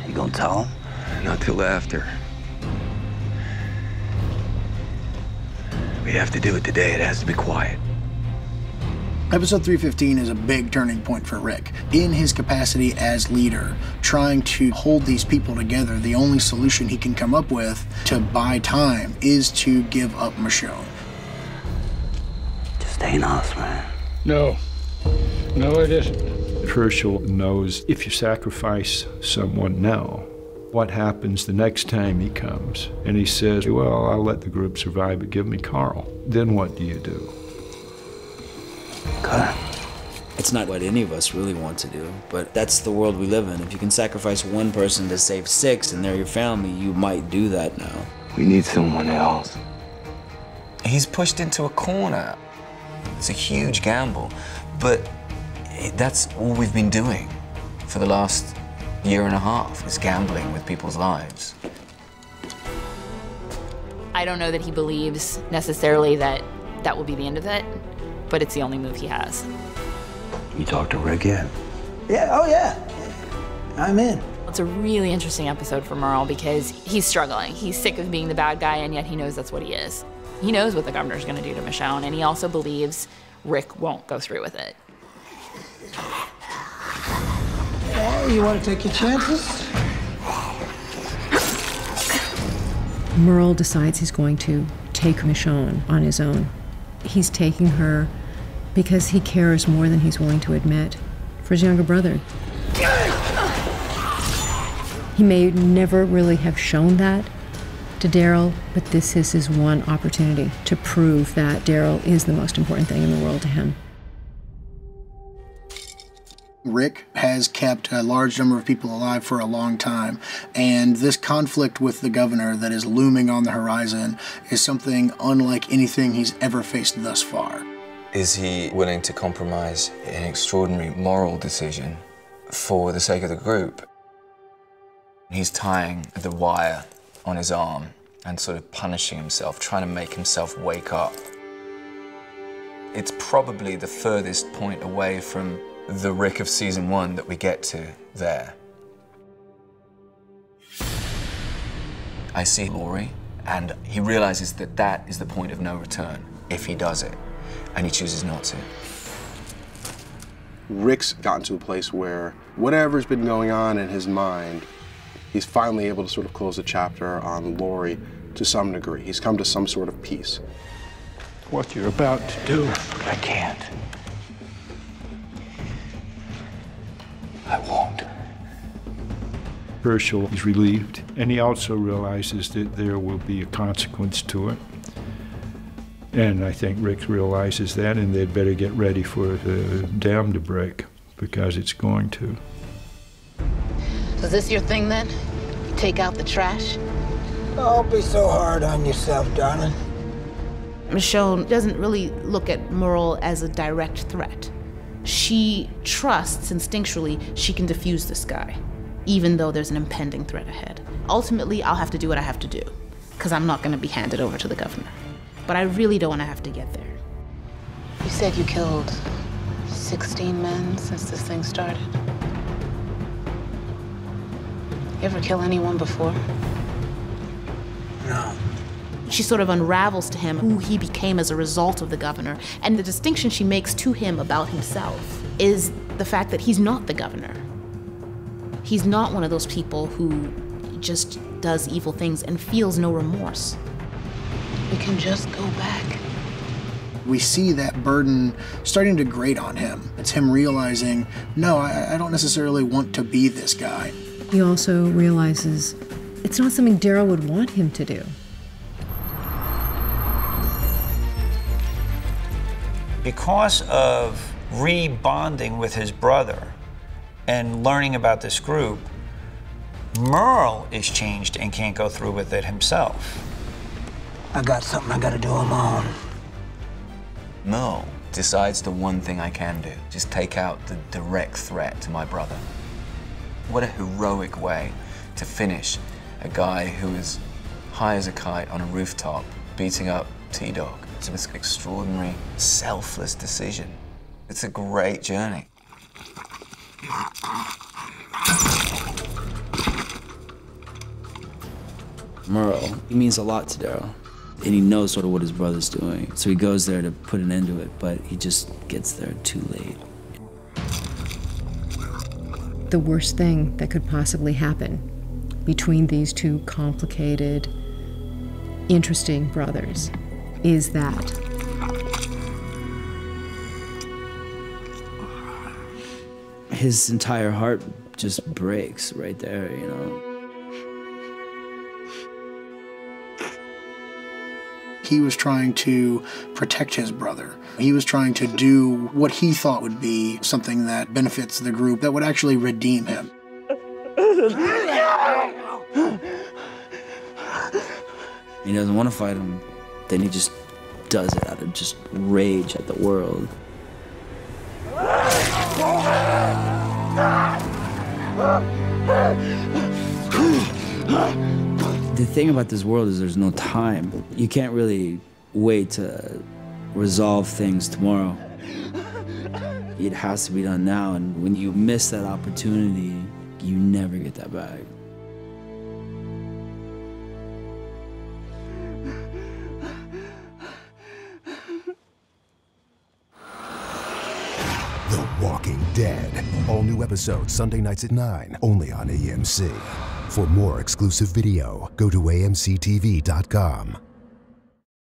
You gonna tell him? Not till after. We have to do it today. It has to be quiet. Episode 315 is a big turning point for Rick. In his capacity as leader, trying to hold these people together, the only solution he can come up with to buy time is to give up Michonne. Just ain't us, man. No. No, it isn't. Herschel knows if you sacrifice someone now, what happens the next time he comes? And he says, well, I'll let the group survive, but give me Carl. Then what do you do? Okay. It's not what any of us really want to do, but that's the world we live in. If you can sacrifice one person to save 6 and they're your family, you might do that now. We need someone else. He's pushed into a corner. It's a huge gamble, but that's all we've been doing for the last year and a half, is gambling with people's lives. I don't know that he believes necessarily that that will be the end of it, but it's the only move he has. You talked to Rick yet? Yeah, oh yeah. I'm in. It's a really interesting episode for Merle because he's struggling. He's sick of being the bad guy, and yet he knows that's what he is. He knows what the governor's gonna do to Michonne, and he also believes Rick won't go through with it. Hey, you want to take your chances? Merle decides he's going to take Michonne on his own. He's taking her because he cares more than he's willing to admit for his younger brother. He may never really have shown that to Daryl, but this is his one opportunity to prove that Daryl is the most important thing in the world to him. Rick has kept a large number of people alive for a long time, and this conflict with the governor that is looming on the horizon is something unlike anything he's ever faced thus far. Is he willing to compromise an extraordinary moral decision for the sake of the group? He's tying the wire on his arm and sort of punishing himself, trying to make himself wake up. It's probably the furthest point away from the Rick of season 1 that we get to there. I see Laurie, and he realizes that that is the point of no return if he does it, and he chooses not to. Rick's gotten to a place where whatever's been going on in his mind, he's finally able to sort of close the chapter on Laurie to some degree. He's come to some sort of peace. What you're about to do. I can't. I won't. Herschel is relieved, and he also realizes that there will be a consequence to it. And I think Rick realizes that, and they'd better get ready for the dam to break, because it's going to. So is this your thing then? You take out the trash? Don't be so hard on yourself, darling. Michonne doesn't really look at Merle as a direct threat. She trusts instinctually she can defuse this guy, even though there's an impending threat ahead. Ultimately, I'll have to do what I have to do, because I'm not going to be handed over to the governor. But I really don't want to have to get there. You said you killed 16 men since this thing started. You ever kill anyone before? No. She sort of unravels to him who he became as a result of the governor. And the distinction she makes to him about himself is the fact that he's not the governor. He's not one of those people who just does evil things and feels no remorse. We can just go back. We see that burden starting to grate on him. It's him realizing, no, I don't necessarily want to be this guy. He also realizes it's not something Daryl would want him to do. Because of rebonding with his brother and learning about this group, Merle is changed and can't go through with it himself. I got something I gotta do on my own. Merle decides the one thing I can do, just take out the direct threat to my brother. What a heroic way to finish a guy who is high as a kite on a rooftop, beating up T-Dog. It's this extraordinary, selfless decision. It's a great journey. Merle. He means a lot to Daryl. And he knows sort of what his brother's doing. So he goes there to put an end to it, but he just gets there too late. The worst thing that could possibly happen between these two complicated, interesting brothers is that his entire heart just breaks right there, you know. He was trying to protect his brother. He was trying to do what he thought would be something that benefits the group, that would actually redeem him. He doesn't want to fight him. Then he just does it out of just rage at the world. The thing about this world is there's no time. You can't really wait to resolve things tomorrow. It has to be done now, and when you miss that opportunity, you never get that back. The Walking Dead. All new episodes Sunday nights at 9, only on AMC. For more exclusive video, go to amctv.com.